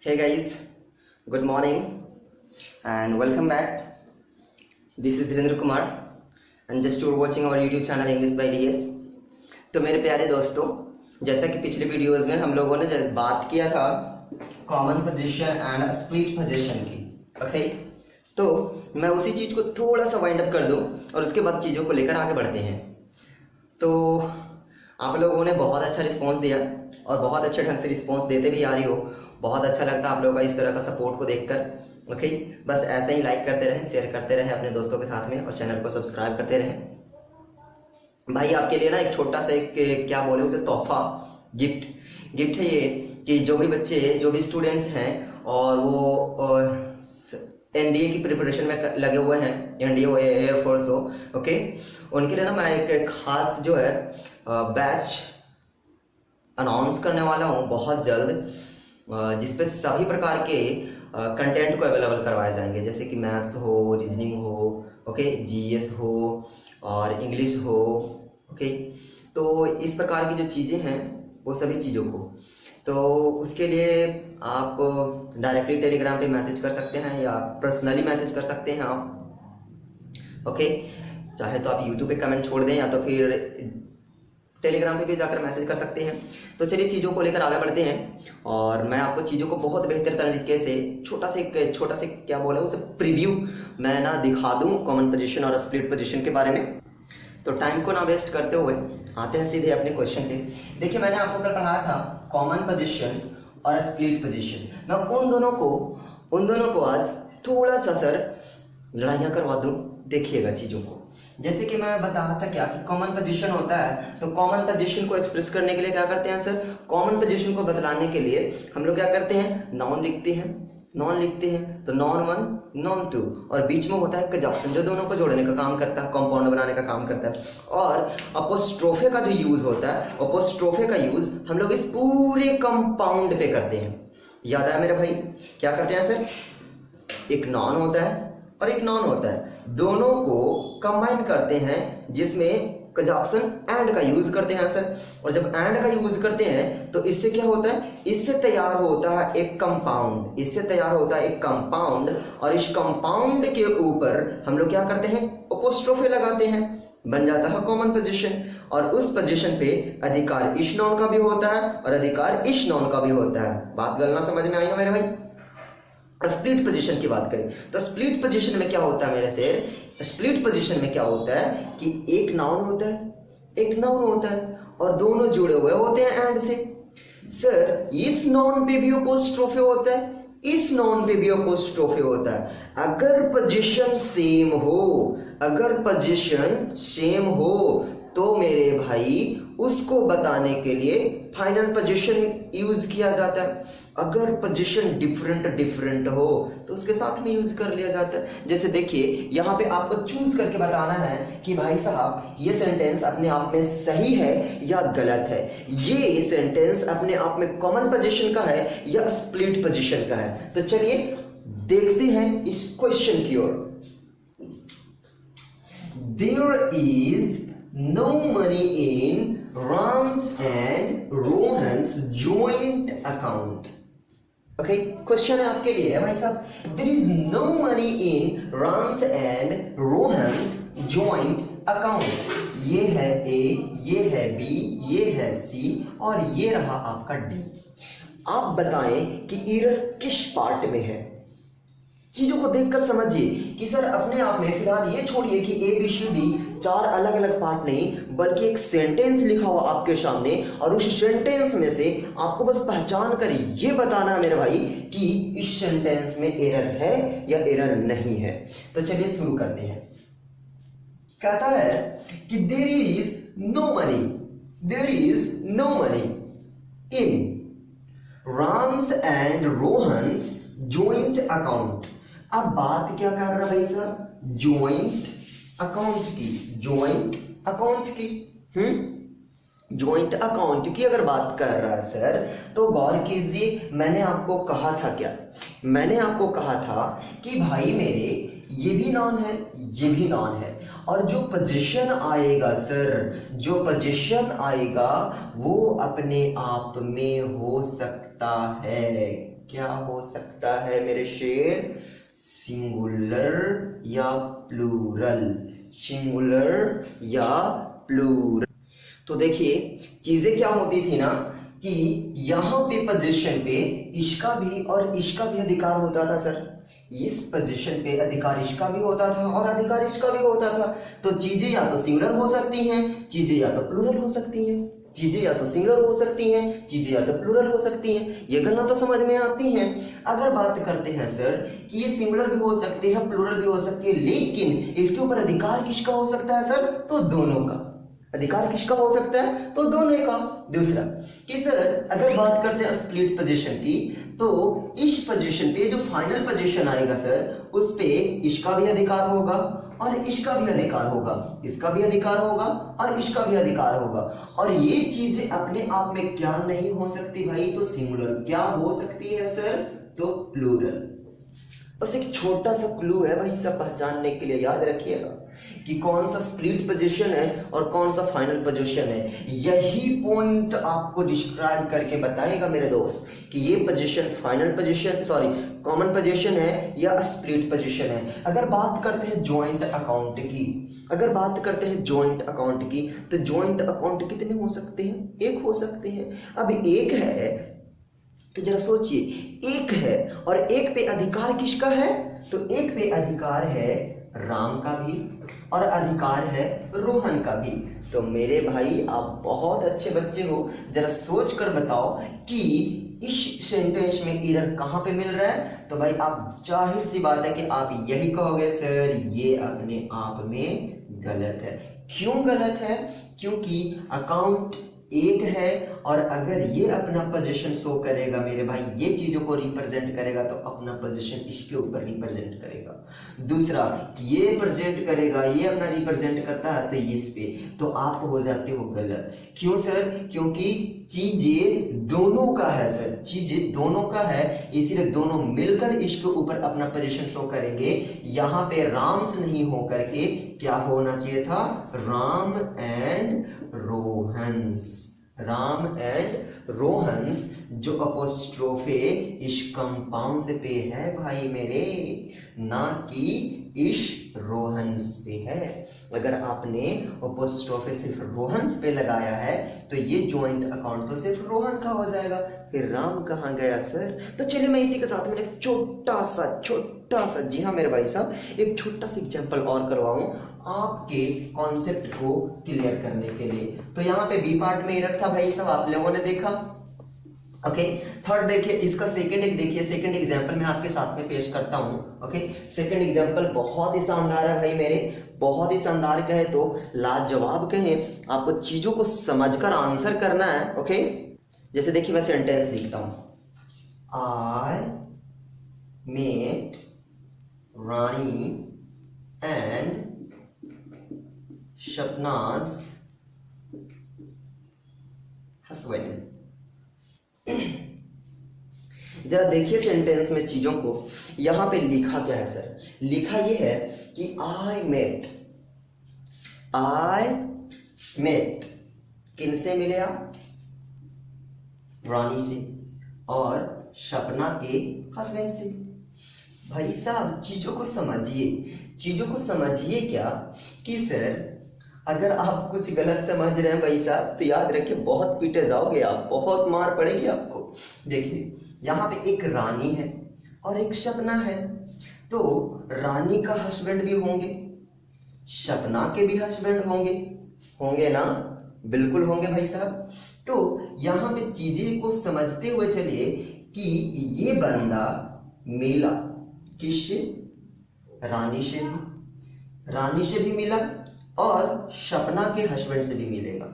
Hey guys, good morning and welcome back. This is Dhirendra Kumar and just you're watching our YouTube channel English by DS। तो मेरे प्यारे दोस्तों, जैसा कि पिछले वीडियोस में हम लोगों ने बात किया था common position and split position की, ओके। तो मैं उसी चीज़ को थोड़ा सा वाइंड अप कर दूं और उसके बाद चीज़ों को लेकर आगे बढ़ते हैं। तो आप लोगों ने बहुत अच्छा रिस्पॉन्स दिया और बहुत अच्छे ढंग से रिस्पॉन्स देते भी आ रही हो। बहुत अच्छा लगता है आप लोगों का इस तरह का सपोर्ट को देखकर, ओके। बस ऐसे ही लाइक करते रहें, शेयर करते रहें अपने दोस्तों के साथ में और चैनल को सब्सक्राइब करते रहें। भाई आपके लिए ना एक छोटा सा एक क्या बोले उसे तोहफा गिफ्ट है ये कि जो भी बच्चे जो भी स्टूडेंट्स हैं और वो एनडीए की प्रिपरेशन में लगे हुए हैं, एनडीए हो एयरफोर्स हो, ओके, उनके लिए ना मैं एक खास जो है बैच अनाउंस करने वाला हूँ बहुत जल्द, जिसपे सभी प्रकार के कंटेंट को अवेलेबल करवाए जाएंगे, जैसे कि मैथ्स हो, रीजनिंग हो, ओके, जीएस हो और इंग्लिश हो, ओके। तो इस प्रकार की जो चीज़ें हैं वो सभी चीज़ों को, तो उसके लिए आप डायरेक्टली टेलीग्राम पे मैसेज कर सकते हैं या पर्सनली मैसेज कर सकते हैं आप, ओके। चाहे तो आप यूट्यूब पे कमेंट छोड़ दें या तो फिर टेलीग्राम पे भी जाकर मैसेज कर सकते हैं। तो चलिए चीज़ों को लेकर आगे बढ़ते हैं और मैं आपको चीज़ों को बहुत बेहतर तरीके से छोटा से क्या बोले उसे प्रीव्यू मैं ना दिखा दूं कॉमन पोजीशन और स्प्लिट पोजीशन के बारे में। तो टाइम को ना वेस्ट करते हुए आते हैं सीधे अपने क्वेश्चन पे। देखिए, मैंने आपको कल पढ़ाया था कॉमन पोजीशन और स्प्लिट पोजीशन। मैं उन दोनों को आज थोड़ा सा सर लड़ाइयाँ करवा दूँ, देखिएगा चीज़ों को। जैसे कि मैं बता रहा था क्या कि कॉमन पोजीशन होता है, तो कॉमन पोजीशन को एक्सप्रेस करने के लिए क्या करते हैं सर, कॉमन पोजीशन को बतलाने के लिए हम लोग क्या करते हैं, नाउन लिखते हैं। तो नॉन वन नॉन टू और बीच में होता है कंजंक्शन जो दोनों को जोड़ने का काम करता है, कंपाउंड बनाने का काम करता है। और अपोस्ट्रोफे का जो यूज होता है, अपोस्ट्रोफे का यूज हम लोग इस पूरे कंपाउंड पे करते हैं। याद आया मेरे भाई, क्या करते हैं सर, एक नॉन होता है और एक नॉन होता है, दोनों को कंबाइन करते हैं जिसमें कंजंक्शन एंड का यूज करते हैं सर। और जब एंड का यूज करते हैं तो इससे क्या होता है, इससे तैयार होता है एक कंपाउंड, और इस कंपाउंड के ऊपर हम लोग क्या करते हैं, अपोस्ट्रोफे लगाते हैं, बन जाता है कॉमन पोजीशन। और उस पोजीशन पे अधिकार इस नॉन का भी होता है और अधिकार इस नॉन का भी होता है। बात गलना समझ में आई ना मेरे भाई। स्प्लिट पोजीशन की बात करें तो स्प्लिट पोजीशन में क्या होता है मेरे से, स्प्लिट पोजीशन में क्या होता है कि एक नाउन होता है और दोनों जुड़े हुए होते हैं एंड से। सर इस नॉन पे भी अपोस्ट्रोफे होता है, इस नॉन पे भी अपोस्ट्रोफे होता है। अगर पोजीशन सेम हो तो मेरे भाई उसको बताने के लिए फाइनल पोजीशन यूज किया जाता है। अगर पोजीशन डिफरेंट हो तो उसके साथ में यूज कर लिया जाता है। जैसे देखिए, यहाँ पे आपको चूज करके बताना है कि भाई साहब ये सेंटेंस अपने आप में सही है या गलत है, ये सेंटेंस अपने आप में कॉमन पोजीशन का है या स्प्लिट पोजीशन का है। तो चलिए देखते हैं इस क्वेश्चन की ओर। There is no money in Ram's and Rohan's joint account. Okay, question है आपके लिए है भाई साहब, there is no money in Ram's and Rohan's joint account. ये है ए, ये है बी, ये है सी और ये रहा आपका डी। आप बताएं कि एरर किस पार्ट में है। चीजों को देखकर समझिए कि सर अपने आप में फिलहाल ये छोड़िए कि ए बी सी डी चार अलग अलग पार्ट नहीं, बल्कि एक सेंटेंस लिखा हुआ आपके सामने और उस सेंटेंस में से आपको बस पहचान कर ये बताना है मेरे भाई कि इस सेंटेंस में एरर है या एरर नहीं है। तो चलिए शुरू करते हैं। कहता है कि there is no money in Ram's and Rohan's joint account. अब बात क्या कर रहा है भाई साहब, जॉइंट अकाउंट की अगर बात कर रहा है सर तो गौर कीजिए, मैंने आपको कहा था क्या, मैंने आपको कहा था कि भाई मेरे ये भी नॉन है, ये भी नॉन है, और जो पोजीशन आएगा सर, जो पोजीशन आएगा वो अपने आप में हो सकता सकता है? क्या हो सकता है मेरे शेर? सिंगुलर या प्लूरल, सिंगुलर या प्लूरल। तो देखिए चीजें क्या होती थी ना कि यहाँ पे पोजीशन पे इसका भी और इसका भी अधिकार होता था सर। इस पोजीशन पे अधिकार इसका भी होता था और अधिकार इसका भी होता था। तो चीजें या तो सिंगुलर हो सकती हैं, चीजें या तो प्लूरल हो सकती हैं, चीजें या तो सिंगुलर हो सकती हैं, चीजें या तो प्लूरल हो सकती हैं। ये गणना तो समझ में आती है। अगर बात करते हैं सर कि ये सिंगुलर भी हो सकती है, प्लूरल भी हो सकती है, लेकिन इसके ऊपर अधिकार किसका हो सकता है सर? तो दोनों का अधिकार किसका हो सकता है? तो दोनों का। दूसरा कि सर अगर बात करते हैं स्प्लिट पोजीशन की, तो इस पोजीशन पे जो फाइनल पोजीशन आएगा सर उस पे इसका भी अधिकार होगा और इसका भी अधिकार होगा, इसका भी अधिकार होगा और इसका भी अधिकार होगा। और ये चीजें अपने आप में क्या नहीं हो सकती भाई? तो सिंगुलर। क्या हो सकती है सर? तो प्लूरल। बस एक छोटा सा क्लू है भाई सब पहचानने के लिए, याद रखिएगा कि कौन सा स्प्लिट पोजीशन है और कौन सा फाइनल पोजीशन है। यही पॉइंट आपको डिस्क्राइब करके बताएगा मेरे दोस्त कि ये position final position common position है या स्प्लिट पोजीशन है। अगर बात करते हैं जॉइंट अकाउंट की, अगर बात करते हैं जॉइंट अकाउंट की, तो जॉइंट अकाउंट कितने हो सकते हैं? एक हो सकते हैं। अब एक है तो जरा सोचिए, एक है और एक पे अधिकार किसका है? तो एक पे अधिकार है राम का भी और अधिकार है रोहन का भी। तो मेरे भाई आप बहुत अच्छे बच्चे हो, जरा सोच कर बताओ कि इस सेंटेंस में एरर कहाँ पे मिल रहा है? तो भाई आप जाहिर सी बात है कि आप यही कहोगे सर ये अपने आप में गलत है। क्यों गलत है? क्योंकि अकाउंट एक है और अगर ये अपना पोजीशन शो करेगा मेरे भाई, ये चीजों को रिप्रेजेंट करेगा तो अपना पोजीशन इसके ऊपर रिप्रेजेंट करेगा। दूसरा ये प्रेजेंट करेगा, ये अपना रिप्रेजेंट करता है तो इस पे, तो आप हो जाते हो गलत। क्यों सर? क्योंकि चीजें दोनों का है सर, चीजें दोनों का है, इसीलिए दोनों मिलकर इसके ऊपर अपना पोजीशन शो करेंगे। यहाँ पे राम्स नहीं हो करके क्या होना चाहिए था? राम एंड रोहन्स, राम एंड रोहन्स, जो अपोस्ट्रोफे इस कंपाउंड पे है भाई मेरे, ना कि इस रोहन्स पे है। अगर आपने अपोस्ट्रोफे सिर्फ रोहन्स पे लगाया है तो ये ज्वाइंट अकाउंट तो सिर्फ रोहन का हो जाएगा, फिर राम कहाँ गया सर? तो चलिए मैं इसी के साथ में एक छोटा सा जी हाँ मेरे भाई साहब, एक छोटा सा एग्जांपल और करवाऊं आपके कॉन्सेप्ट को क्लियर करने के लिए। तो यहाँ पे बी पार्ट में ही रखा भाई साहब, आप लोगों ने देखा। ओके, थर्ड देखिए, इसका सेकंड एक देखिए, सेकंड एग्जांपल मैं आपके साथ में पेश करता हूँ। ओके, सेकंड एग्जांपल बहुत ही शानदार है भाई मेरे, बहुत ही शानदार कहे तो लाजवाब कहे, आपको चीजों को समझकर आंसर करना है। ओके, जैसे देखिए मैं सेंटेंस लिखता हूँ, I met Rani and Sapna's husband. जरा देखिए सेंटेंस में चीजों को, यहां पे लिखा क्या है सर? लिखा ये है कि आई मेट किनसे मिले आप? रानी से और सपना के हस्बैंड से। भाई साहब चीजों को समझिए, चीजों को समझिए क्या कि सर अगर आप कुछ गलत समझ रहे हैं भाई साहब तो याद रखिए बहुत पीटे जाओगे आप, बहुत मार पड़ेगी आपको। देखिए यहाँ पे एक रानी है और एक सपना है, तो रानी का हस्बैंड भी होंगे, सपना के भी हस्बैंड होंगे ना? बिल्कुल होंगे भाई साहब। तो यहाँ पे चीजें को समझते हुए चलिए कि ये बंदा मिला किससे? रानी से भी मिला और सपना के हस्बैंड से भी मिलेगा।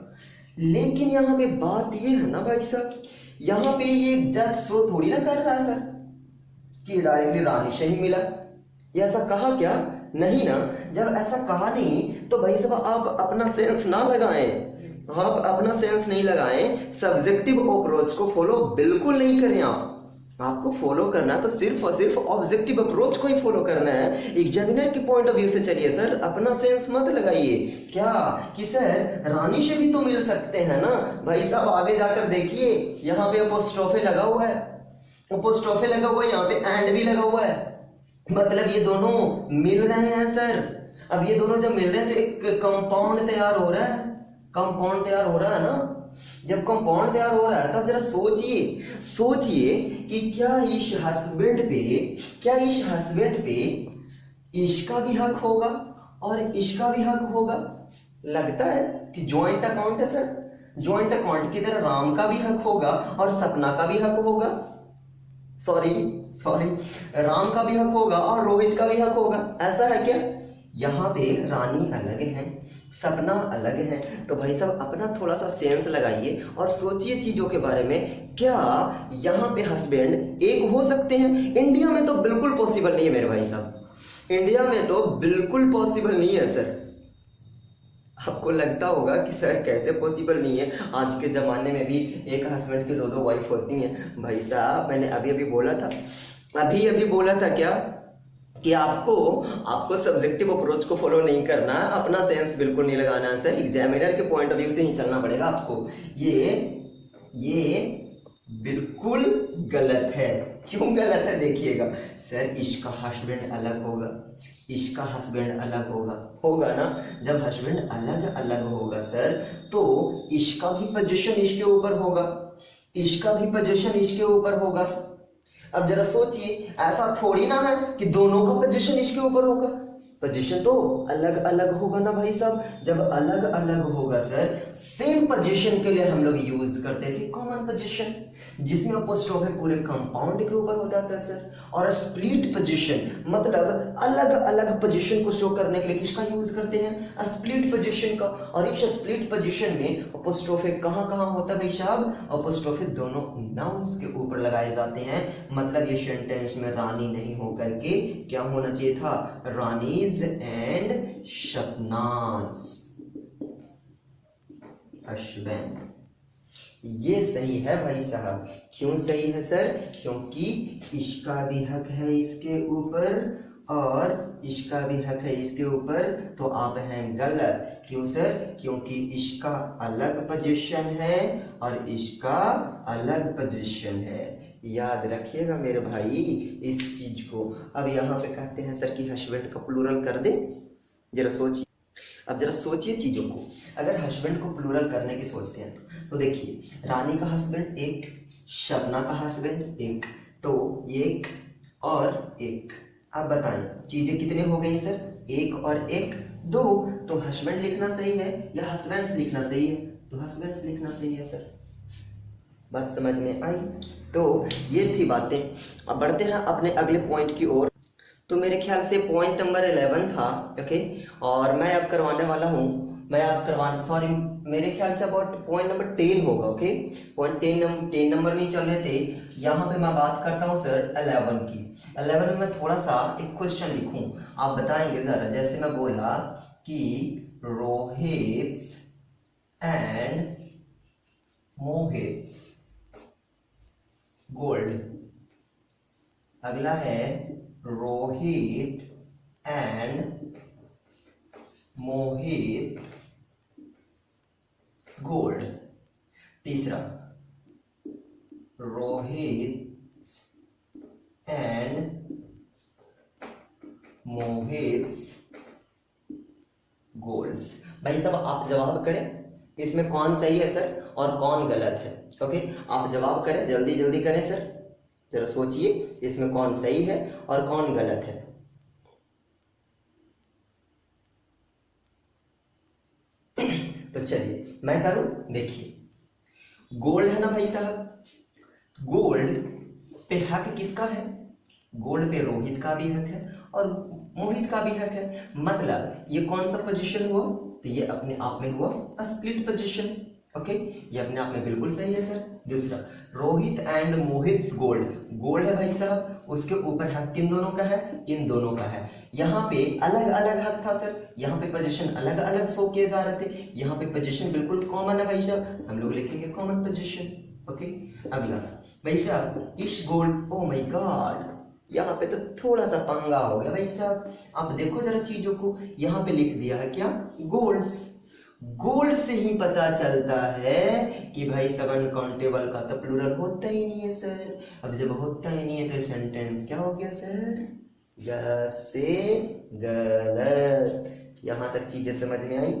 लेकिन यहाँ पे बात ये है ना भाई साहब, यहाँ पे ये जज शो थोड़ी ना कर रहा है सर कि डायरेक्टली रानी से ही मिला। ये ऐसा कहा क्या? नहीं ना। जब ऐसा कहा नहीं तो भाई साहब आप अपना सेंस ना लगाएं, आप अपना सेंस नहीं लगाएं, सब्जेक्टिव अप्रोच को फॉलो बिल्कुल नहीं करें आप। आपको फॉलो करना है तो सिर्फ और सिर्फ ऑब्जेक्टिव अप्रोच को ही फॉलो करना है। एग्जामिनर के पॉइंट ऑफ व्यू से चलिए सर, अपना सेंस मत लगाइए। क्या कि सर रानी से भी तो मिल सकते हैं ना भाई साहब। आगे जाकर देखिए, यहाँ पे अपोस्ट्रोफे लगा हुआ है, अपोस्ट्रोफे लगा हुआ है, यहाँ पे एंड भी लगा हुआ है, मतलब ये दोनों मिल रहे हैं सर। अब ये दोनों जब मिल रहे हैं तो एक कंपाउंड तैयार हो रहा है, कंपाउंड तैयार हो रहा है ना। जब कंपाउंड तैयार हो रहा है तब जरा सोचिए कि क्या इस हस्बैंड पे इसका भी हक होगा और इसका भी हक होगा। लगता है कि ज्वाइंट अकाउंट है सर, ज्वाइंट अकाउंट की तरह राम का भी हक होगा और सपना का भी हक होगा, सॉरी राम का भी हक होगा और रोहित का भी हक होगा। ऐसा है क्या? यहाँ पे रानी अलग है, सपना अलग है। तो भाई साहब अपना थोड़ा सा सेंस लगाइए और सोचिए चीजों के बारे में। क्या यहाँ पे हस्बैंड एक हो सकते हैं? इंडिया में तो बिल्कुल पॉसिबल नहीं है मेरे भाई साहब, इंडिया में तो बिल्कुल पॉसिबल नहीं है सर। आपको लगता होगा कि सर कैसे पॉसिबल नहीं है, आज के ज़माने में भी एक हस्बैंड की दो वाइफ होती हैं। भाई साहब मैंने अभी बोला था क्या कि आपको सब्जेक्टिव अप्रोच को फॉलो नहीं करना है, अपना सेंस बिल्कुल नहीं लगाना है सर। एग्जामिनर के पॉइंट ऑफ व्यू से ही चलना पड़ेगा आपको। ये बिल्कुल गलत है। क्यों गलत है देखिएगा सर, इसका हस्बैंड अलग होगा, इसका हस्बैंड अलग होगा ना। जब हस्बैंड अलग अलग होगा सर तो इसका भी पोजीशन इसके ऊपर होगा, इसका भी पोजीशन इसके ऊपर होगा। अब जरा सोचिए, ऐसा थोड़ी ना है कि दोनों का पोजीशन इसके ऊपर होगा, पोजीशन तो अलग अलग होगा ना भाई साहब। जब अलग अलग होगा सर, सेम पोजीशन के लिए हम लोग यूज करते थे कॉमन पोजीशन, जिसमें अपोस्ट्रोफे पूरे कंपाउंड के ऊपर होता था सर। और स्प्लिट पोजीशन मतलब अलग अलग पोजीशन को शो करने के लिए किसका यूज करते हैं? स्प्लिट पोजीशन का। और इस स्प्लिट पोजीशन में अपोस्ट्रोफे कहाँ होता है भाई साहब? अपोस्ट्रोफे दोनों नाउन्स के ऊपर लगाए जाते हैं। मतलब ये सेंटेंस में रानी नहीं होकर के क्या होना चाहिए था? Rani's and Sapna's, husband. ये सही है भाई साहब। क्यों सही है सर? क्योंकि इसका भी हक है इसके ऊपर और इसका भी हक है इसके ऊपर, तो आप हैं गलत। क्यों सर? क्योंकि इसका अलग पोजीशन है और इसका अलग पोजीशन है। याद रखिएगा मेरे भाई इस चीज को। अब यहाँ पे कहते हैं सर कि हस्बैंड का प्लूरल कर दे। जरा सोचिए, अब जरा सोचिए चीजों को। अगर हस्बैंड को प्लूरल करने की सोचते हैं तो देखिए, रानी का हस्बैंड एक, शबना का हस्बैंड एक, तो एक और एक। अब बताएं चीजें कितने हो गई सर? एक और एक दो। तो हस्बैंड लिखना सही है या हस्बैंड्स लिखना सही है? तो हस्बैंड्स लिखना सही है सर। बात समझ में आई? तो ये थी बातें। अब बढ़ते हैं अपने अगले पॉइंट की ओर। तो मेरे ख्याल से पॉइंट नंबर 11 था, ओके। और मैं अब करवाने वाला हूँ, मेरे ख्याल से अबाउट पॉइंट नंबर 10 होगा, ओके। पॉइंट 10 नंबर नहीं चल रहे थे। यहाँ पे मैं बात करता हूँ सर 11 की। 11 में मैं थोड़ा सा एक क्वेश्चन लिखूँ, आप बताएंगे जरा। जैसे मैं बोला कि रोहित एंड मोहित गोल्ड। अगला है रोहित एंड मोहित गोल्ड। तीसरा रोहित एंड मोहित गोल्ड्स। भाई साहब आप जवाब करें इसमें कौन सही है सर और कौन गलत है, ओके। आप जवाब करें, जल्दी जल्दी करें सर। जरा सोचिए इसमें कौन सही है और कौन गलत है। तो चलिए मैं करूं। देखिए गोल्ड है ना भाई साहब, गोल्ड पे हक किसका है? गोल्ड पे रोहित का भी हक है और मोहित का भी हक है। मतलब ये कौन सा पोजीशन हुआ? तो ये अपने आप में हुआ स्प्लिट पोजीशन, ओके। ये अपने आप में बिल्कुल सही है सर। दूसरा Rohit and Mohit gold, gold है भाई साहब, उसके ऊपर हक किन दोनों का है? इन दोनों का है। यहाँ पे अलग अलग हक था सर, यहाँ पे पोजीशन अलग अलग शो किए जा रहे थे, यहाँ पे पोजीशन बिल्कुल कॉमन है भाई साहब, हम लोग लिखेंगे कॉमन पोजीशन, ओके। अगला भाई साहब इस गोल्ड, ओ माय गॉड, यहाँ पे तो थोड़ा सा पंगा हो गया भाई साहब। आप देखो जरा चीजों को, यहाँ पे लिख दिया है क्या, गोल्ड्स। गोल्ड से ही पता चलता है कि भाई सब अनकाउंटेबल का तो प्लूरल होता ही नहीं है सर। अब जब होता ही नहीं है तो सेंटेंस क्या हो गया सर, ग से गलत। यहां तक चीजें समझ में आई।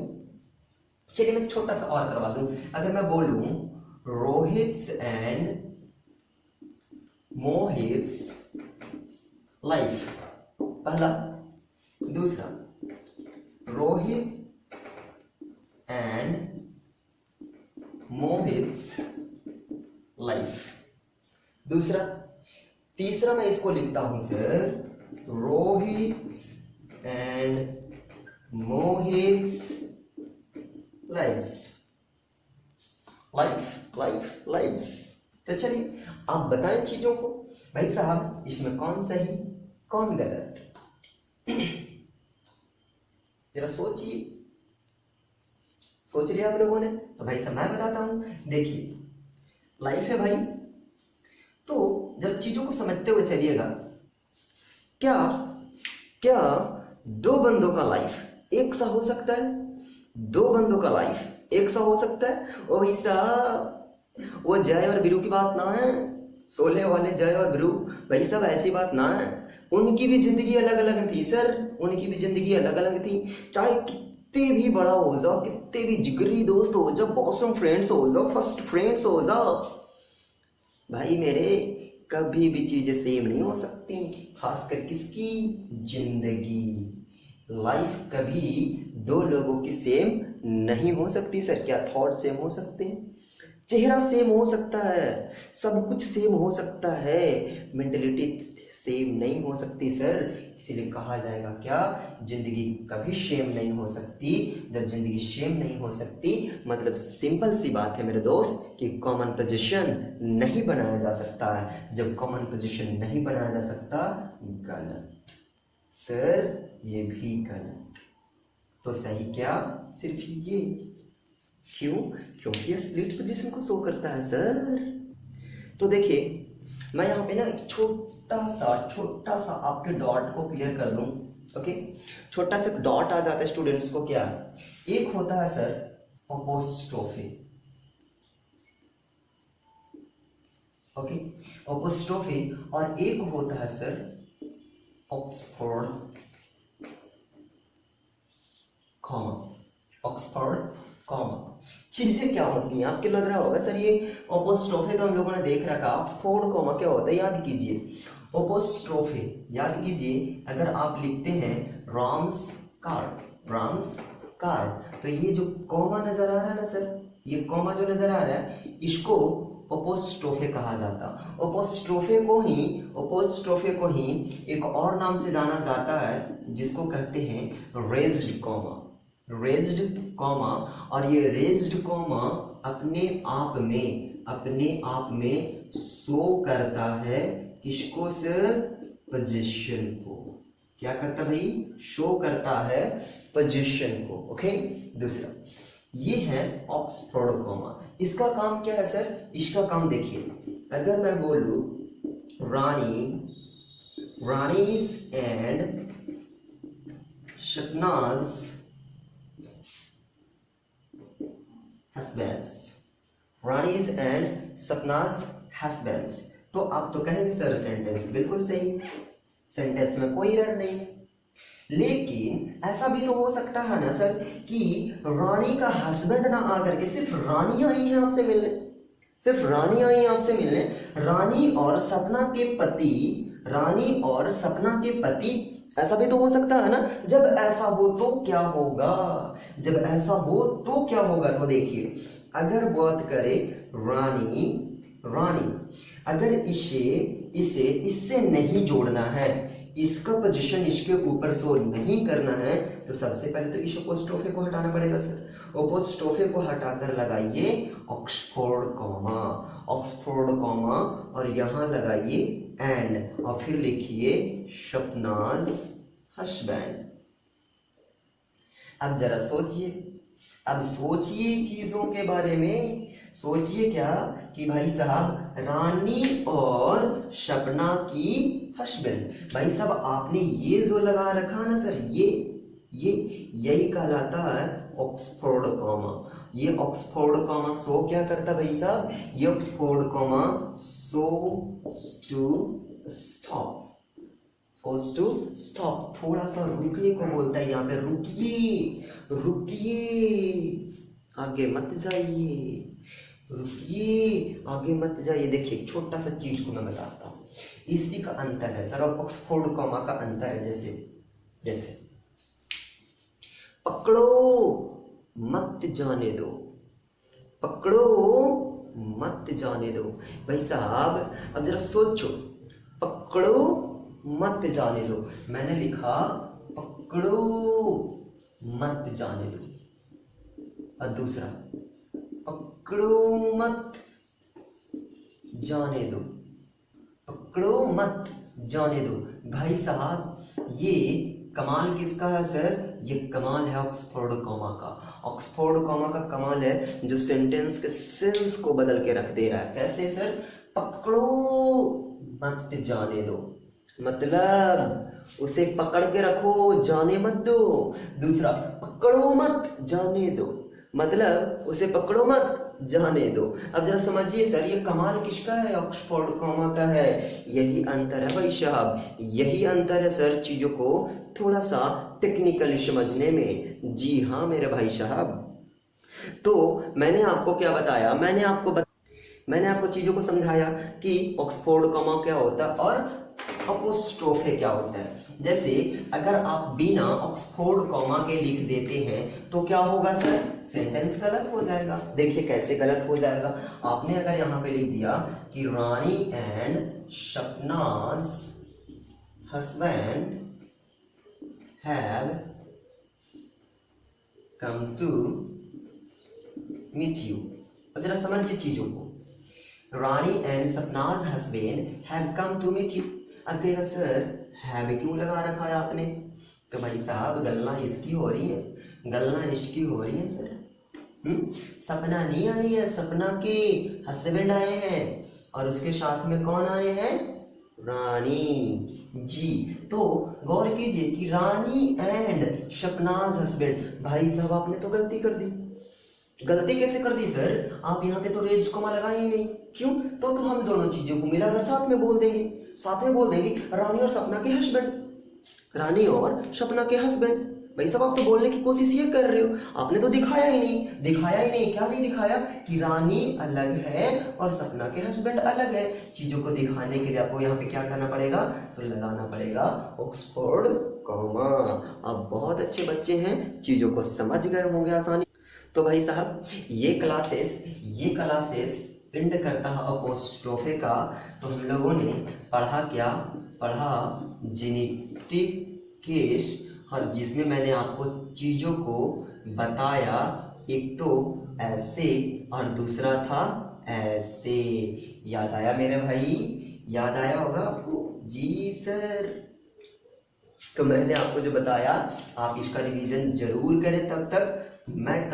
चलिए मैं छोटा सा और करवा दूं। अगर मैं बोलूं रोहित एंड मोहित लाइफ, पहला। दूसरा रोहित एंड मोहित लाइफ, दूसरा। तीसरा मैं इसको लिखता हूं sir, Rohit and Mohit lifes, life life lifes. तो चलिए आप बताएं चीजों को, भाई साहब इसमें कौन सही कौन गलत, जरा सोचिए। सोच लिया आप लोगों ने? तो भाई साहब मैं बताता हूं। देखिए लाइफ है भाई, तो जब चीजों को समझते हुए चलिएगा, क्या क्या दो बंदों का लाइफ एक सा हो सकता है? दो बंदों का लाइफ एक सा हो सकता है? ओ भाई साहब वो जय और बिरू की बात ना है, सोले वाले जय और बिरू, भाई साहब ऐसी बात ना है। उनकी भी जिंदगी अलग अलग थी सर, उनकी भी जिंदगी अलग अलग थी। चाहे कितने भी बड़ा हो जाओ, कितने भी जिगरी दोस्त हो जाओ, बॉसम फ्रेंड्स हो जाओ, फर्स्ट फ्रेंड्स हो जाओ, भाई मेरे कभी भी चीजें सेम नहीं हो सकती। खासकर किसकी जिंदगी, लाइफ कभी दो लोगों की सेम नहीं हो सकती सर। क्या थॉट सेम हो सकते हैं, चेहरा सेम हो सकता है, सब कुछ सेम हो सकता है, मेंटलिटी सेम नहीं हो सकती सर। इसीलिए कहा जाएगा क्या, जिंदगी कभी सेम नहीं हो सकती। जब जिंदगी सेम नहीं हो सकती मतलब सिंपल सी बात है मेरे दोस्त कि कॉमन पोजीशन नहीं बनाया जा सकता है। जब कॉमन पोजीशन नहीं बनाया जा सकता, गलत सर, ये भी गलत। तो सही क्या, सिर्फ ये। क्यों? क्योंकि ये स्प्लिट पोजीशन को शो करता है सर। तो देखिए मैं यहाँ पे ना एक छोटा सा आपके डॉट को क्लियर कर दूं। ओके, छोटा सा डॉट आ जाता है स्टूडेंट्स को, क्या एक होता है सर अपोस्ट्रोफी। ओके, अपोस्ट्रोफी, और एक होता है sir Oxford comma, Oxford comma. चीजें क्या होती हैं आपके लग रहा होगा सर ये अपोस्ट्रोफे तो हम लोगों ने देख रखा, ऑक्सफोर्ड कॉमा क्या होता है? याद कीजिए अपोस्ट्रोफे, याद कीजिए अगर आप लिखते हैं राम्स कार, राम्स कार, तो ये जो कॉमा नजर आ रहा है ना सर, ये कॉमा जो नजर आ रहा है इसको अपोस्ट्रोफे कहा जाता। अपोस्ट्रोफे को ही एक और नाम से जाना जाता है जिसको कहते हैं रेज्ड कॉमा, रेज्ड कॉमा। और ये रेज्ड कॉमा अपने आप में शो करता है किसको सर? पोजीशन को। क्या करता भाई? शो करता है पोजीशन को। ओके, दूसरा ये है ऑक्सफोर्ड कॉमा। इसका काम क्या है सर? इसका काम देखिए, अगर मैं बोलूं Rani's and Shahnaz's husbands, Rani's and Shahnaz's husbands, तो आप तो कहेंगे सर सेंटेंस बिल्कुल सही, सेंटेंस में कोई एरर नहीं। लेकिन ऐसा भी तो हो सकता है ना सर कि रानी का हस्बैंड ना आकर के सिर्फ रानी आई है आपसे मिलने, सिर्फ रानी आई आपसे मिलने, रानी और सपना के पति, ऐसा भी तो हो सकता है ना। जब ऐसा हो तो क्या होगा? तो देखिए अगर बात करें रानी, अगर इसे इससे नहीं जोड़ना है, इसका पोजीशन इसके ऊपर शो नहीं करना है, तो सबसे पहले तो इस अपोस्ट्रोफे को हटाना पड़ेगा सर। अपोस्ट्रोफे को हटाकर लगाइए ऑक्सफोर्ड कॉमा और यहाँ लगाइए एंड, और फिर लिखिए शहनाज हस्बैंड। अब जरा सोचिए चीजों के बारे में। सोचिए क्या कि भाई साहब रानी और सपना की हस्बैंड। भाई साहब आपने ये जो लगा रखा ना सर, ये यही कहलाता है ऑक्सफोर्ड कॉमा। ये ऑक्सफोर्ड कॉमा शो क्या करता भाई साहब, ये Oxford comma show to stop, shows to stop, थोड़ा सा रुकने को बोलता है। यहाँ पे रुकिए रुकिए आगे मत जाइए, रुकिए आगे मत जाइए। देखिए छोटा सा चीज को मैं बताता हूँ, इसी का अंतर है सर, और ऑक्सफोर्ड कॉमा का अंतर है। जैसे पकड़ो मत जाने दो, पकड़ो मत जाने दो। भाई साहब अब जरा सोचो, पकड़ो मत जाने दो, मैंने लिखा पकड़ो मत जाने दो, और दूसरा पकड़ो मत जाने दो, पकड़ो मत जाने दो। भाई साहब ये कमाल किसका है सर, ये कमाल है ऑक्सफोर्ड कॉमा का। ऑक्सफोर्ड कॉमा का कमाल है जो सेंटेंस के सेंस को बदल के रख दे रहा है। कैसे सर, पकड़ो मत जाने दो, मतलब उसे पकड़ के रखो, जाने मत दो। दूसरा पकड़ो मत जाने दो, मतलब उसे पकड़ो मत जाने दो। अब जरा समझिए सर, ये कमाल किसका है, ऑक्सफोर्ड कॉमा का है। यही अंतर है भाई साहब, यही अंतर है सर चीजों को थोड़ा सा टेक्निकली समझने में। जी हाँ मेरे भाई साहब, तो मैंने आपको क्या बताया, मैंने आपको चीजों को समझाया कि ऑक्सफोर्ड कॉमा क्या होता है और अपोस्ट्रोफे क्या होता है। जैसे अगर आप बिना ऑक्सफोर्ड कॉमा के लिख देते हैं तो क्या होगा सर, सेंटेंस गलत हो जाएगा। देखिए कैसे गलत हो जाएगा, आपने अगर यहाँ पे लिख दिया कि Rani and Sapna's husband have come to meet you. अब जरा समझिए चीजों को, Rani and Sapna's husband have come to meet you. अब कहेगा सर हैव क्यों लगा रखा है आपने, तो भाई साहब गलना इसकी हो रही है, गलना इसकी हो रही है सर। सपना नहीं आई है, सपना के हस्बैंड आए हैं और उसके साथ में कौन आए हैं, रानी जी। तो गौर कीजिए कि रानी एंड सपनाज हस्बैंड। भाई साहब आपने तो गलती कर दी। गलती कैसे कर दी सर, आप यहाँ पे तो रेज कॉमा लगाए ही नहीं, क्यों, तो हम दोनों चीजों को मिलाकर साथ में बोल देंगे, साथ में बोल देंगे रानी और सपना के हस्बैंड, रानी और सपना के हस्बैंड। भाई साहब आप तो बोलने की कोशिश ये कर रहे हो, आपने तो दिखाया ही नहीं। क्या नहीं दिखाया कि रानी अलग है और सपना के हस्बैंड अलग है। चीजों को दिखाने के लिए आपको यहाँ पे क्या करना पड़ेगा, तो लगाना पड़ेगा ऑक्सफोर्ड कॉमा। आप बहुत अच्छे बच्चे हैं, चीजों को समझ गए होंगे आसानी। तो भाई साहब ये क्लासेस एंड करता है अपोस्ट्रोफे का। तो हम लोगों ने पढ़ा जेनेटिव केस, और जिसमें मैंने आपको चीज़ों को बताया, एक तो ऐसे और दूसरा था ऐसे। याद आया मेरे भाई, याद आया होगा आपको, जी सर। तो मैंने आपको जो बताया आप इसका रिवीजन जरूर करें। तब तक मैं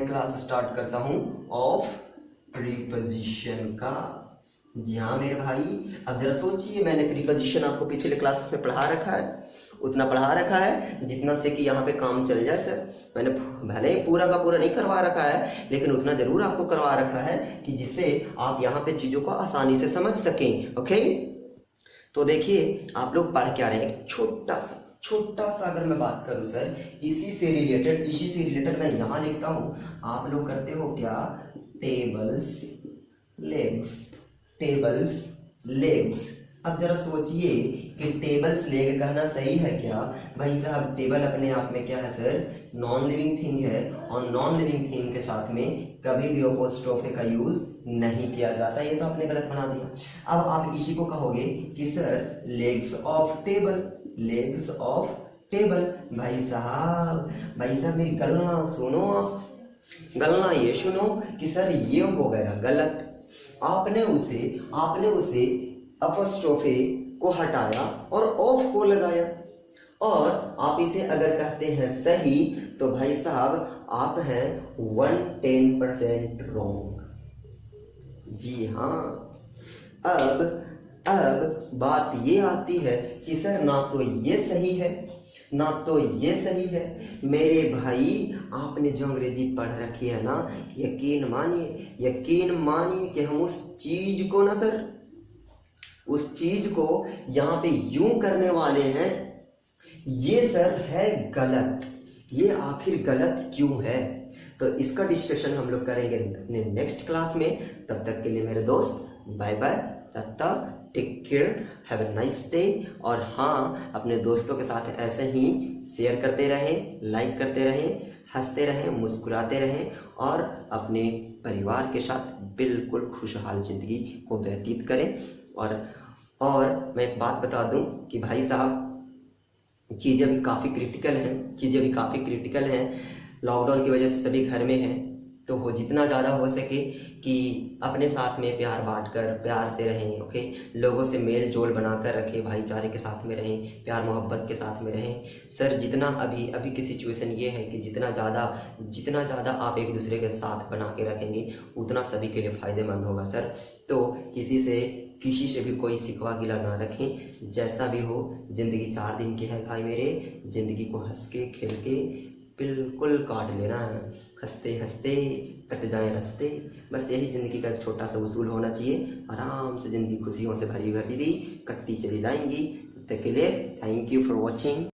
क्लास स्टार्ट करता हूँ ऑफ प्रीपोजिशन का। जी हाँ मेरे भाई, अब जरा सोचिए, मैंने प्रीपोजिशन आपको पिछले क्लासेस में पढ़ा रखा है, उतना पढ़ा रखा है जितना से कि यहाँ पे काम चल जाए सर। मैंने भले ही पूरा का पूरा नहीं करवा रखा है, लेकिन उतना जरूर आपको करवा रखा है कि जिससे आप यहाँ पे चीज़ों को आसानी से समझ सकें। ओके, तो देखिए आप लोग पढ़ क्या रहे हैं, छोटा सा अगर मैं बात करूँ सर, इसी से रिलेटेड मैं यहाँ लिखता हूँ। आप लोग करते हो क्या, टेबल्स लेग्स। अब जरा सोचिए कि टेबल्स लेग कहना सही है क्या। भाई साहब टेबल अपने आप में क्या है सर, नॉन लिविंग थिंग है, और नॉन लिविंग थिंग के साथ में कभी भी अपोस्ट्रोफे का यूज नहीं किया जाता। ये तो आपने गलत बना दिया। अब आप इसी को कहोगे कि सर लेग्स ऑफ टेबल। भाई साहब मेरी गलना सुनो, आप गलना ये सुनो कि सर ये हो गया गलत। आपने उसे अपोस्ट्रोफे को हटाया और ऑफ को लगाया, और आप इसे अगर कहते हैं सही तो भाई साहब आप हैं 110% रॉन्ग। जी हाँ। अब बात ये आती है कि सर ना तो ये सही है ना तो ये सही है। मेरे भाई आपने जो अंग्रेजी पढ़ रखी है ना, यकीन मानिए कि हम उस चीज को ना सर, उस चीज को यहाँ पे यूं करने वाले हैं, ये सर है गलत। ये आखिर गलत क्यों है, तो इसका डिस्कशन हम लोग करेंगे अपने नेक्स्ट क्लास में। तब तक के लिए मेरे दोस्त bye bye, tata, take care, have a nice day. और हाँ, अपने दोस्तों के साथ ऐसे ही शेयर करते रहें, लाइक करते रहें, हंसते रहें, मुस्कुराते रहें और अपने परिवार के साथ बिल्कुल खुशहाल ज़िंदगी को व्यतीत करें। और मैं एक बात बता दूं कि भाई साहब चीज़ें अभी काफ़ी क्रिटिकल हैं। लॉकडाउन की वजह से सभी घर में हैं, तो वो जितना ज़्यादा हो सके कि अपने साथ में प्यार बांटकर प्यार से रहें। ओके, लोगों से मेल जोल बनाकर रखें, भाईचारे के साथ में रहें, प्यार मोहब्बत के साथ में रहें। सर जितना अभी की सिचुएशन ये है कि जितना ज़्यादा आप एक दूसरे के साथ बना के रखेंगे उतना सभी के लिए फ़ायदेमंद होगा सर। तो किसी से भी कोई शिकवा गिला ना रखें। जैसा भी हो, ज़िंदगी 4 दिन की है भाई मेरे। ज़िंदगी को हंस के खेल के बिल्कुल काट लेना है, हंसते हंसते कट जाए रास्ते। बस यही ज़िंदगी का एक छोटा सा उसूल होना चाहिए। आराम से ज़िंदगी खुशियों से भरी भरी कटती चली जाएंगी। तब तक के लिए थैंक यू फॉर वॉचिंग।